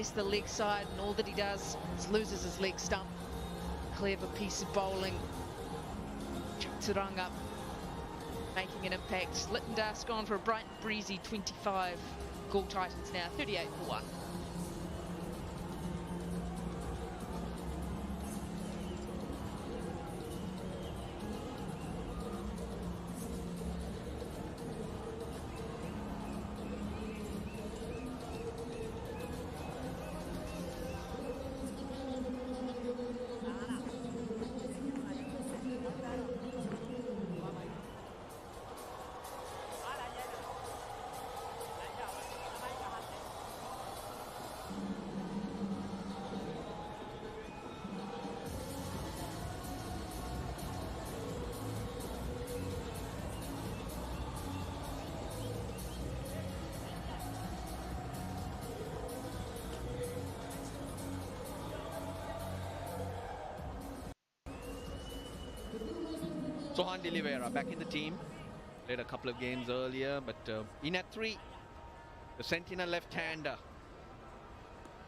access the leg side, and all that he does is loses his leg stump. Clever piece of bowling. Chaturanga making an impact. Littendas gone for a bright and breezy 25. Galle Titans now 38 for 1. Kandy back in the team. Played a couple of games earlier, but in at 3, the sentinel left-hander.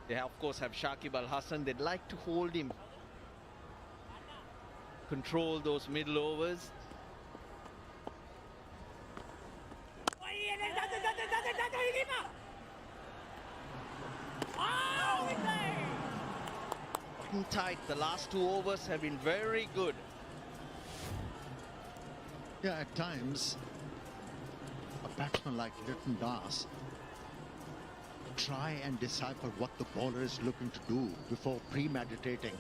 They of course have Shakib Al Hassan. They'd like to hold him, control those middle overs. Tight. The last 2 overs have been very good. Yeah, at times, a batsman like Littendas try and decipher what the bowler is looking to do before premeditating.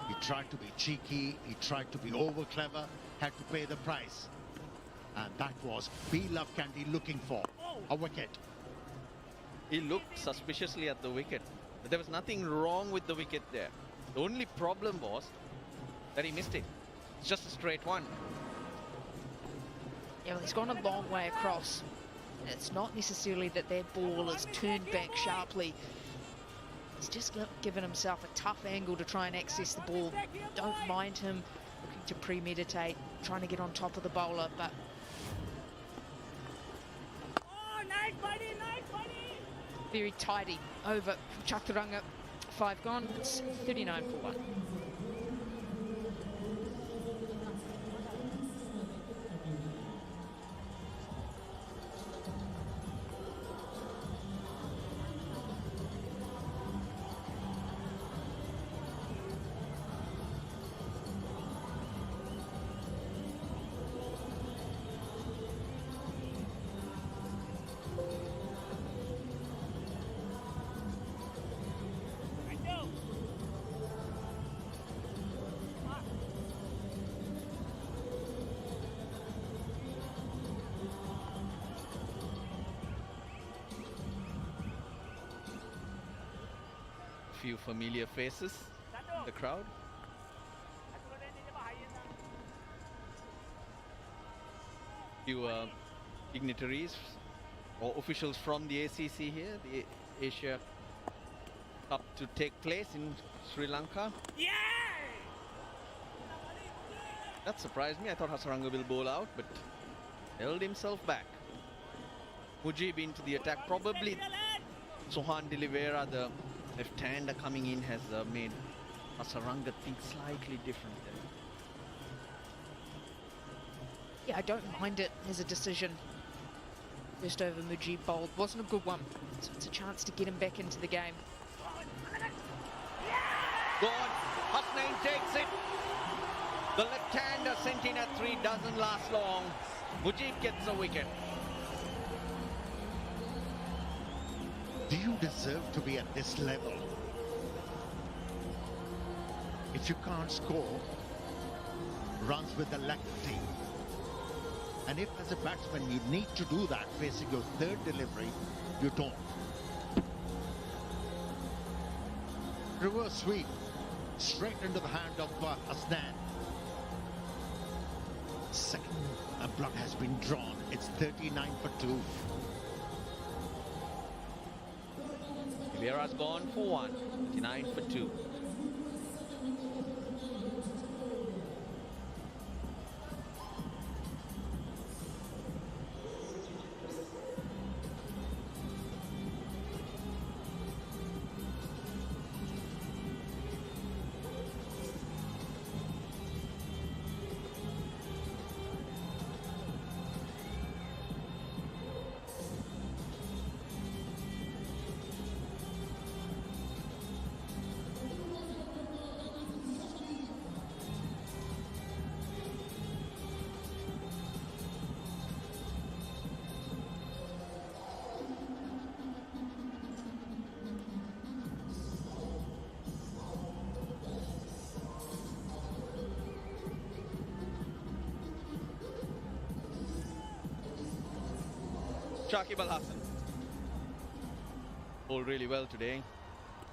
He tried to be cheeky, he tried to be over clever, had to pay the price. And that was B-Love Kandy looking for a wicket. He looked suspiciously at the wicket, but there was nothing wrong with the wicket there. The only problem was that he missed it. It's just a straight one. Yeah, well, he's gone a long way across. It's not necessarily that their ball is turned back sharply. He's just given himself a tough angle to try and access the ball. Don't mind him looking to premeditate, trying to get on top of the bowler, but... Oh, nice buddy, nice buddy! Very tidy over from Chaturanga. 5 gone, it's 39 for 1. Few familiar faces in the crowd. Few dignitaries or officials from the ACC here, the Asia Cup to take place in Sri Lanka. Yeah! That surprised me. I thought Hasaranga will bowl out, but held himself back. Mujib into the attack. Probably Sohan D'Oliveira, the left-hander coming in, has made Hasaranga think slightly different there. Yeah, I don't mind it as a decision. First over Mujib bowled. Wasn't a good one. So it's a chance to get him back into the game. Gone. Hasnain takes it. The left-hander sent in at 3 doesn't last long. Mujib gets a wicket. Do you deserve to be at this level? If you can't score runs with the lefty, and if as a batsman you need to do that facing your 3rd delivery, you don't. Reverse sweep straight into the hand of Hasnain. Second, a blood has been drawn. It's 39 for 2. Vieira's gone for 1, 39 for 2. Shakib Al Hassan. Bowled really well today,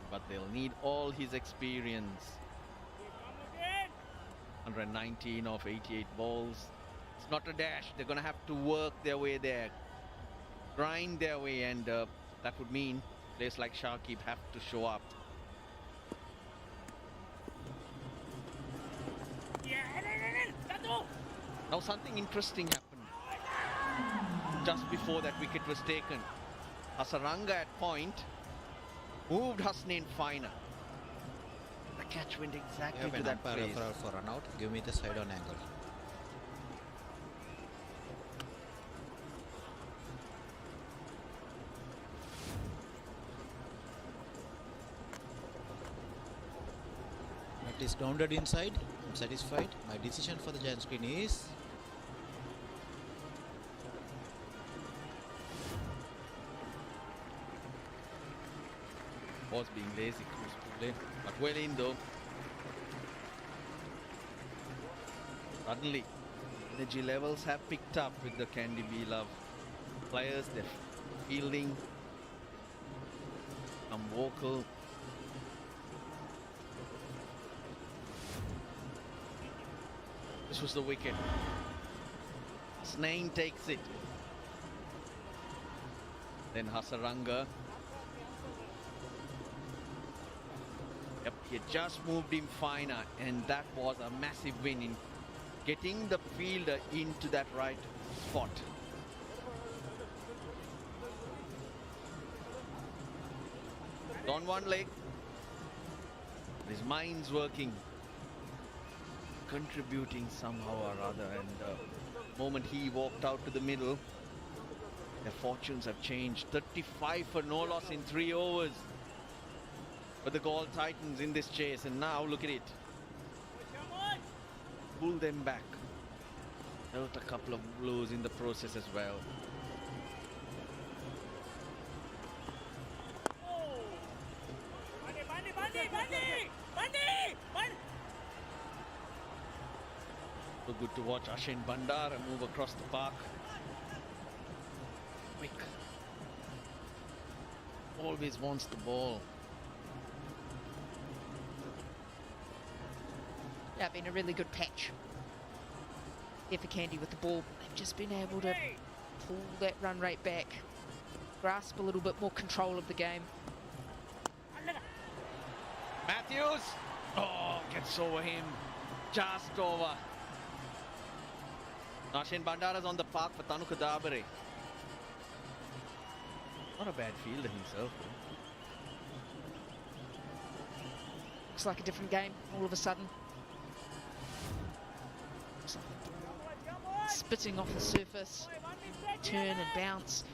but they'll need all his experience. 119 of 88 balls. It's not a dash. They're going to have to work their way there, grind their way, and that would mean players like Shakib have to show up. Now something interesting happened just before that wicket was taken. Hasaranga at point moved Hasnain finer. The catch went exactly to that place. For run out, give me the side on angle. It is grounded inside. I'm satisfied. My decision for the giant screen is was being lazy, close to play, but well in though. Suddenly, energy levels have picked up with the Kandy Love players. They're fielding, some vocal. This was the wicket. Hasnain takes it. Then Hasaranga. Yep, he just moved him finer, and that was a massive win in getting the fielder into that right spot. On one leg. His mind's working, contributing somehow or other, and the moment he walked out to the middle, their fortunes have changed. 35 for no loss in 3 overs for the Galle Titans in this chase, and now look at it. Pull them back. Dealt a couple of blows in the process as well. So good to watch Ashin Bandara move across the park. Quick. Always wants the ball. Yeah, been a really good patch here for Kandy with the ball. They've just been able to pull that run rate back, grasp a little bit more control of the game. Matthews! Oh, gets over him. Just over. Ashin Bandara's on the park for Tanuka Dabare. Not a bad fielder himself, though. Looks like a different game all of a sudden. Looks like spitting off the surface, turn and bounce.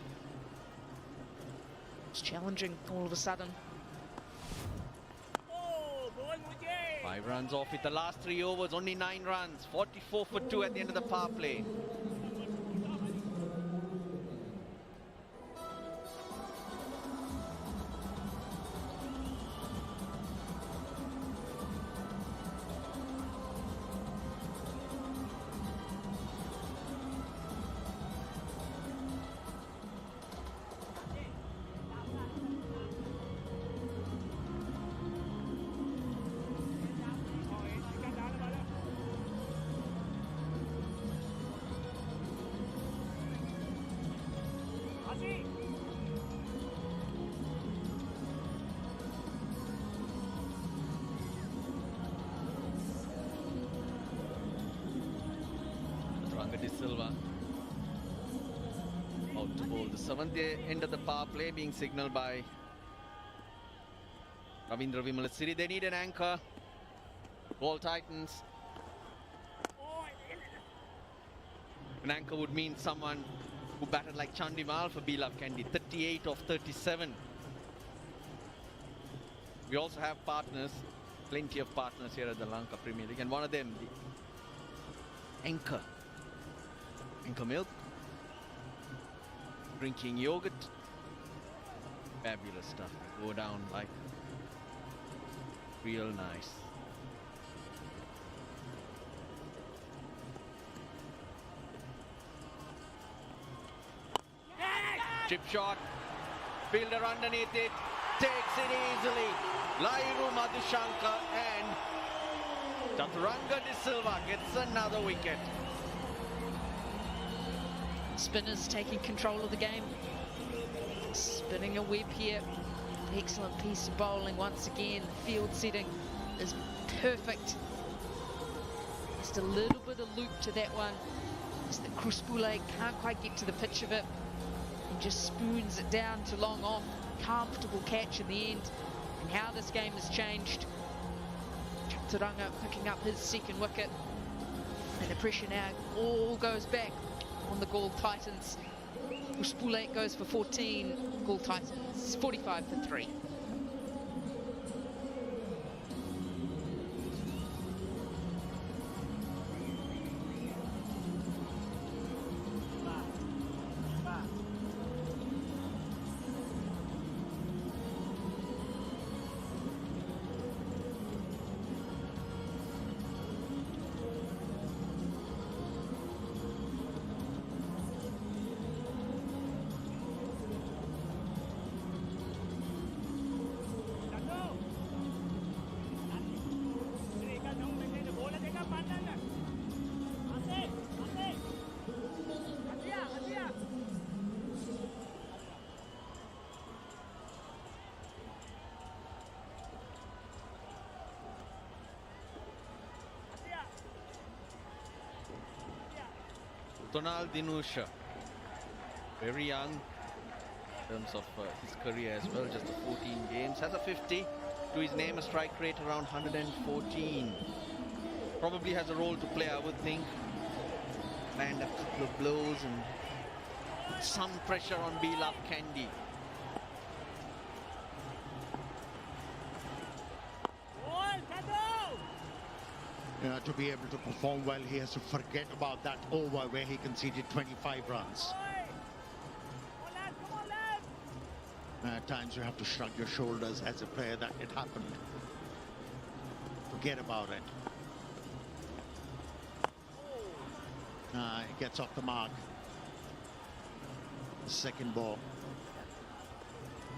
It's challenging all of a sudden. 5 runs off with the last 3 overs, only 9 runs. 44 for 2 at the end of the power play. Silva out to bowl. The 7th end of the power play being signalled by Ravindra Vimalasiri. They need an anchor. Galle Titans. An anchor would mean someone who batted like Chandimal for Love Kandy. 38 of 37. We also have partners, plenty of partners here at the Lanka Premier League, and one of them, the anchor. Anchor milk, drinking yogurt, fabulous stuff. Go down like real nice. Chip shot. Fielder underneath it. Takes it easily. Lairu Madhushanka and Chaturanga De Silva gets another wicket. Spinners taking control of the game. Spinning a web here. Excellent piece of bowling once again. The field setting is perfect. Just a little bit of loop to that one. Just that Kruspule can't quite get to the pitch of it and just spoons it down to long off. Comfortable catch in the end. And how this game has changed. Chaturanga picking up his second wicket. And the pressure now all goes back on the Galle Titans. Kruspule goes for 14. Galle Titans 45 for 3. Tonal Dinusha, very young in terms of his career as well, just 14 games, has a 50 to his name, a strike rate around 114. Probably has a role to play, I would think. Land a couple of blows and some pressure on Beloved Kandy. To be able to perform well, he has to forget about that over where he conceded 25 runs. At times you have to shrug your shoulders as a player that it happened. Forget about it. He gets off the mark. The second ball.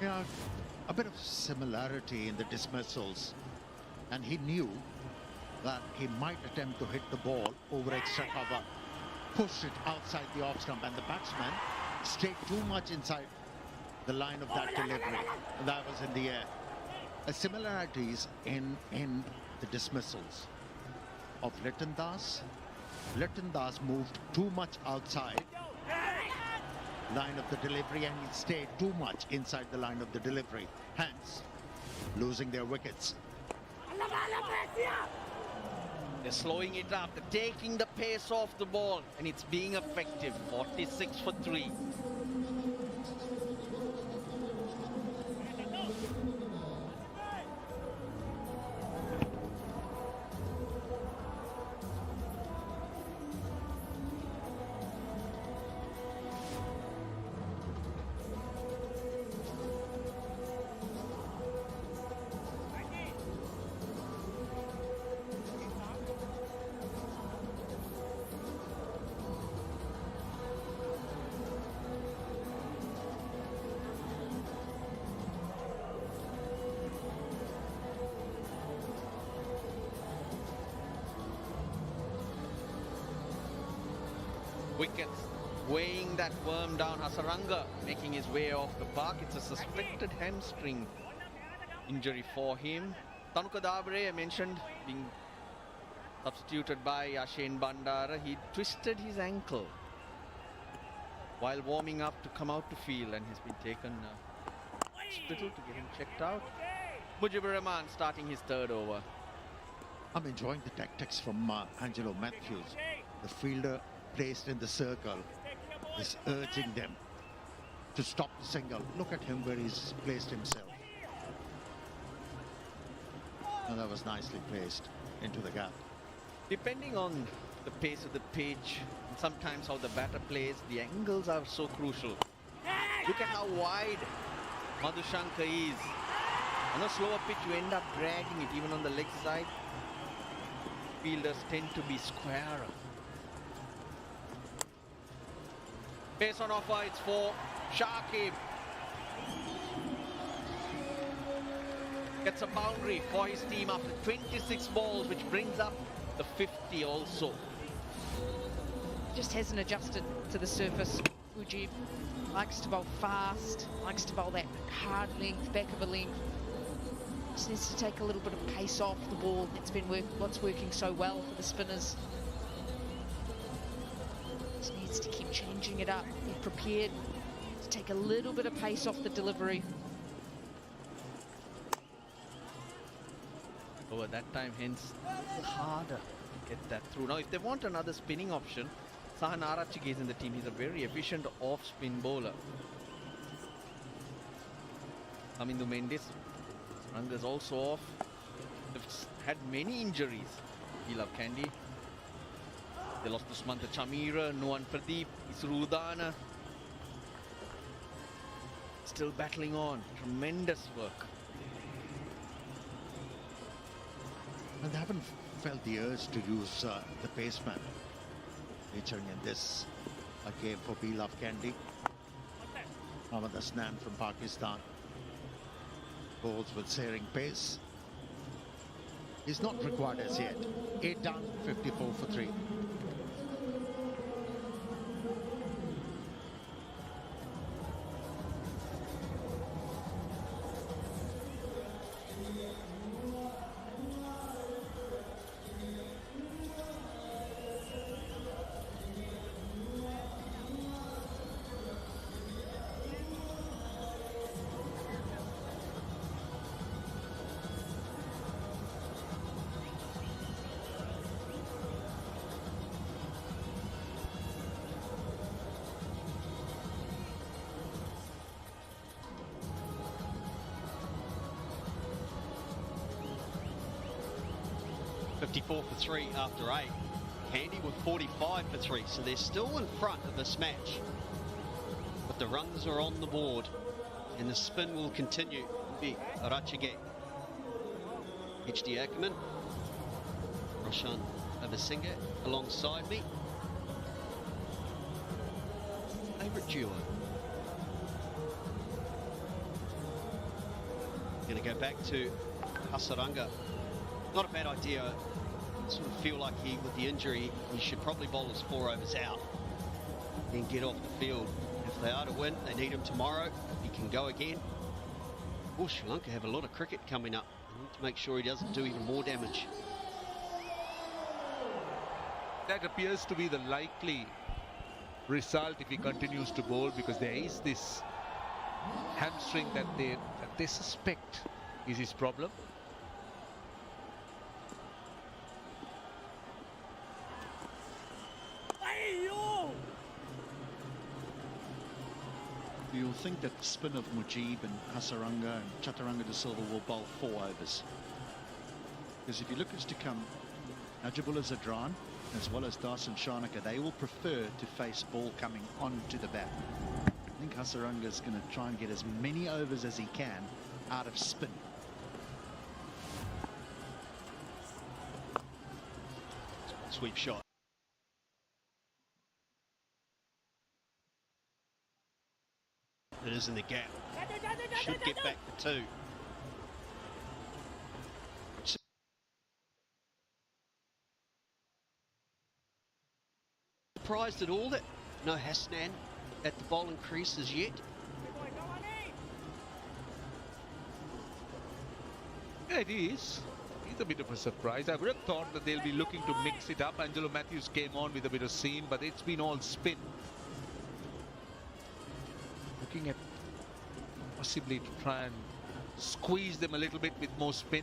A bit of similarity in the dismissals. And he knew that he might attempt to hit the ball over extra cover, push it outside the off stump, and the batsman stayed too much inside the line of that delivery. That was in the air. Similarities in the dismissals of Litton Das. Litton Das moved too much outside line of the delivery and he stayed too much inside the line of the delivery, hence losing their wickets. They're slowing it up, they're taking the pace off the ball, and it's being effective. 46 for 3. Wickets weighing that worm down. Hasaranga making his way off the park. It's a suspected hamstring injury for him. Tanuka Dabre, I mentioned, being substituted by Ashane Bandara. He twisted his ankle while warming up to come out to field and has been taken hospital to get him checked out. Mujibur Rahman starting his third over. I'm enjoying the tactics from Angelo Matthews. The fielder placed in the circle is urging them to stop the single. Look at him where he's placed himself. And that was nicely placed into the gap. Depending on the pace of the pitch, and sometimes how the batter plays, the angles are so crucial. Look at how wide Madhushanka is. On a slower pitch, you end up dragging it, even on the leg side. Fielders tend to be squarer. Pace on offer, it's for Shakib. Gets a boundary for his team after 26 balls, which brings up the 50 also. Just hasn't adjusted to the surface. Mujib likes to bowl fast, likes to bowl that hard length, back of a length. Just needs to take a little bit of pace off the ball. That's been what's working so well for the spinners. Just needs to keep changing it up, be prepared to take a little bit of pace off the delivery. Oh, at that time, hence, harder to get that through. Now, if they want another spinning option, Sahan Arachige is in the team. He's a very efficient off-spin bowler. Amindu Mendes, Ranga's also off. They've had many injuries. We love Kandy. They lost to Sumanta Chamira, Nuwan Pradeep, Isrudana. Still battling on. Tremendous work. And they haven't felt the urge to use the paceman. Featuring in this a game for We Love Kandy. Mohammad Asnan from Pakistan bowls with searing pace. Is not required as yet. 8 down, 54 for 3. For 3 after 8. Kandy with 45 for 3, so they're still in front of this match. But the runs are on the board, and the spin will continue. Arachige, HD Ackerman, Roshan Abisinga alongside me. Favourite duo. Going to go back to Hasaranga. Not a bad idea. Sort of feel like with the injury, he should probably bowl his 4 overs out and get off the field. If they are to win, they need him tomorrow. He can go again. Oh, Sri Lanka have a lot of cricket coming up. They need to make sure he doesn't do even more damage. That appears to be the likely result if he continues to bowl, because there is this hamstring that they suspect is his problem. You'll think that spin of Mujib and Hasaranga and Chaturanga de Silva will bowl 4 overs. Because if you look who's to come, Najibullah Zadran as well as Darshan Shanaka, they will prefer to face ball coming onto the bat. I think Hasaranga is going to try and get as many overs as he can out of spin. Sweep shot. It is in the gap. Should get back for 2. Surprised at all that no Hasnan at the bowling crease as yet. Yeah, it is. It's a bit of a surprise. I would have thought that they'll be looking to mix it up. Angelo Matthews came on with a bit of seam, but it's been all spin. Looking at possibly to try and squeeze them a little bit with more spin.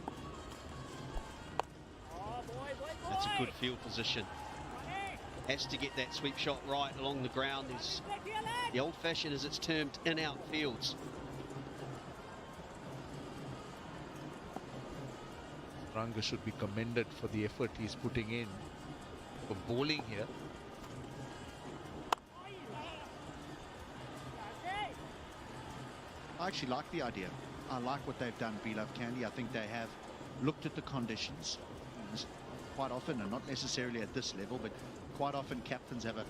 That's a good field position. Has to get that sweep shot right along the ground. There's the old-fashioned, as it's termed, in-out fields. Ranga should be commended for the effort he's putting in for bowling here. I actually like the idea. I like what they've done, We Love Kandy. I think they have looked at the conditions. Quite often, and not necessarily at this level, but quite often captains have a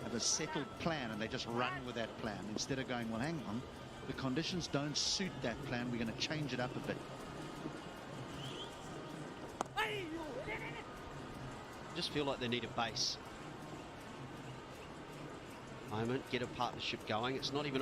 have a settled plan and they just run with that plan instead of going, well, hang on, the conditions don't suit that plan, we're going to change it up a bit. I just feel like they need a base. Moment, get a partnership going. It's not even a